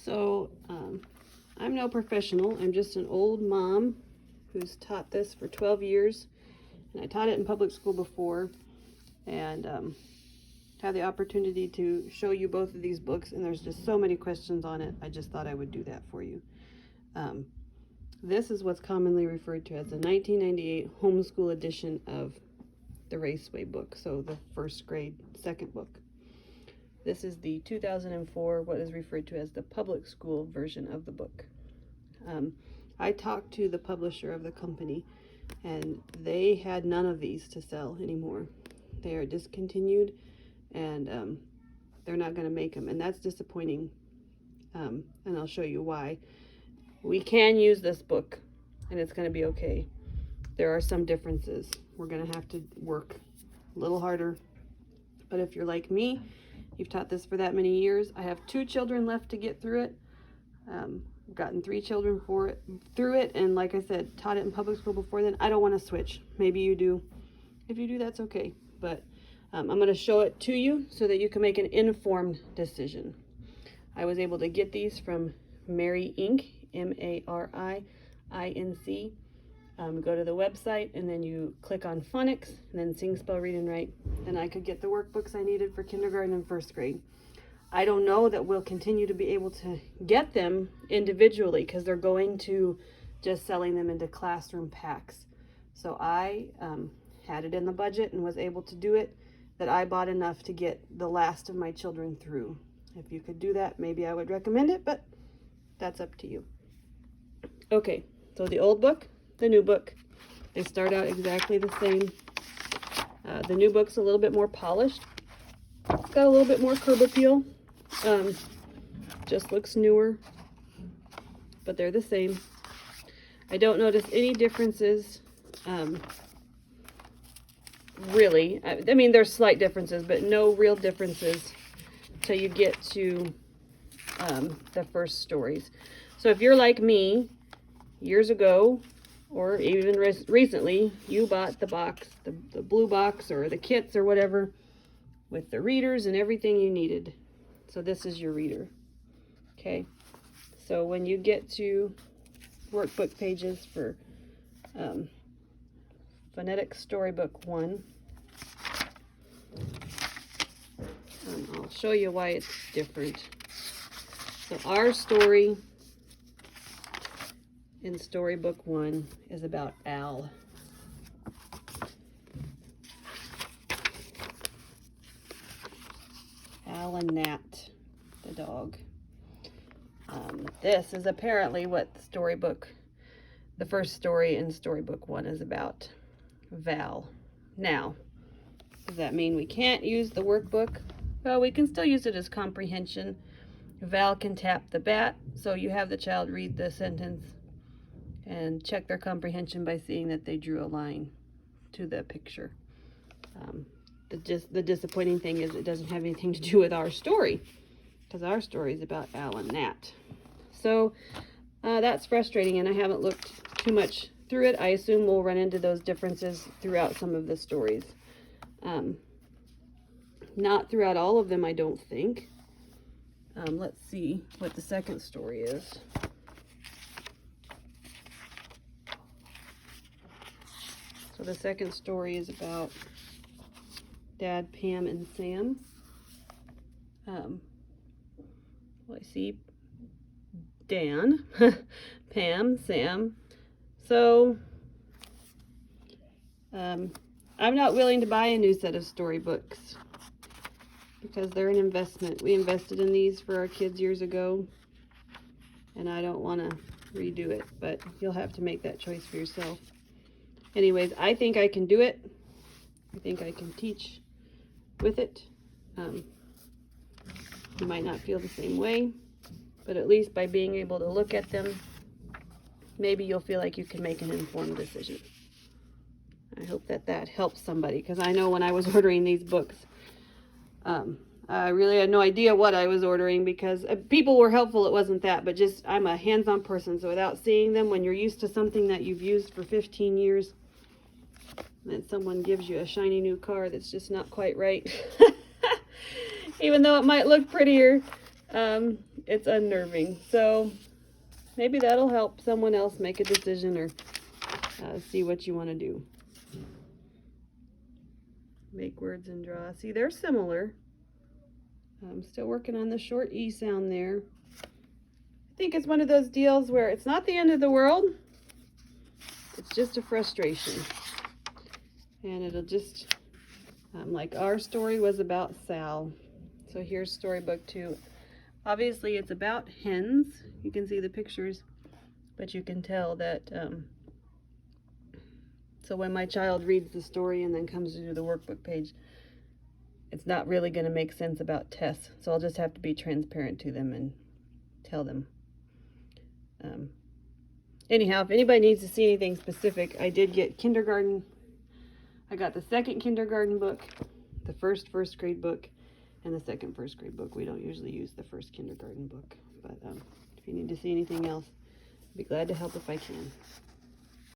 So, I'm no professional. I'm just an old mom who's taught this for 12 years. And I taught it in public school before. And had the opportunity to show you both of these books. And there's just so many questions on it. I just thought I would do that for you. This is what's commonly referred to as the 1998 homeschool edition of the Raceway book. So the first grade, second book. This is the 2004, what is referred to as the public school version of the book. I talked to the publisher of the company, and they had none of these to sell anymore. They are discontinued, and they're not going to make them, and that's disappointing. And I'll show you why. We can use this book, and it's going to be okay. There are some differences. We're going to have to work a little harder. But if you're like me, you've taught this for that many years. I have 2 children left to get through it. I've gotten 3 children through it, and like I said, taught it in public school before then. I don't want to switch. Maybe you do. If you do, that's okay. But I'm going to show it to you so that you can make an informed decision. I was able to get these from Mary Inc., M-A-R-I-I-N-C. Go to the website, and then you click on phonics, and then sing, spell, read, and write. And I could get the workbooks I needed for kindergarten and first grade. I don't know that we'll continue to be able to get them individually because they're going to just selling them into classroom packs. So I had it in the budget and was able to do it, that I bought enough to get the last of my children through. If you could do that, maybe I would recommend it, but that's up to you. Okay, so the old book, the new book, they start out exactly the same. The new book's a little bit more polished. It's got a little bit more curb appeal. Just looks newer, but they're the same. I don't notice any differences, really. I mean, there's slight differences, but no real differences till you get to the first stories. So if you're like me, years ago, or even recently, you bought the box, the blue box or the kits or whatever, with the readers and everything you needed. So this is your reader. Okay, so when you get to workbook pages for Phonetic Storybook 1, I'll show you why it's different. So our story in Storybook 1 is about Al. Al and Nat, the dog. This is apparently what the first story in Storybook 1 is about. Val. Now, does that mean we can't use the workbook? Well, we can still use it as comprehension. Val can tap the bat, so you have the child read the sentence and check their comprehension by seeing that they drew a line to the picture. The disappointing thing is it doesn't have anything to do with our story, because our story is about Al and Nat. So that's frustrating, and I haven't looked too much through it. I assume we'll run into those differences throughout some of the stories. Not throughout all of them, I don't think. Let's see what the second story is. So the second story is about Dad, Pam, and Sam. Well, I see Dan, Pam, Sam. So I'm not willing to buy a new set of storybooks because they're an investment. We invested in these for our kids years ago, and I don't want to redo it, but you'll have to make that choice for yourself. Anyways, I think I can do it. I think I can teach with it. You might not feel the same way, but at least by being able to look at them, maybe you'll feel like you can make an informed decision. I hope that helps somebody, because I know when I was ordering these books, I really had no idea what I was ordering, because people were helpful. It wasn't that, but just I'm a hands-on person, so without seeing them, when you're used to something that you've used for 15 years, and someone gives you a shiny new car that's just not quite right, even though it might look prettier, it's unnerving. So maybe that'll help someone else make a decision or see what you want to do. Make words and draw. See, they're similar. I'm still working on the short E sound there. I think it's one of those deals where it's not the end of the world. It's just a frustration. And it'll just, like our story was about Sal. So here's storybook 2. Obviously it's about hens. You can see the pictures, but you can tell that, so when my child reads the story and then comes to the workbook page, it's not really going to make sense about Tess. So I'll just have to be transparent to them and tell them. Anyhow, if anybody needs to see anything specific, I did get kindergarten. I got the second kindergarten book, the first grade book, and the second first grade book. We don't usually use the first kindergarten book, but if you need to see anything else, I'd be glad to help if I can.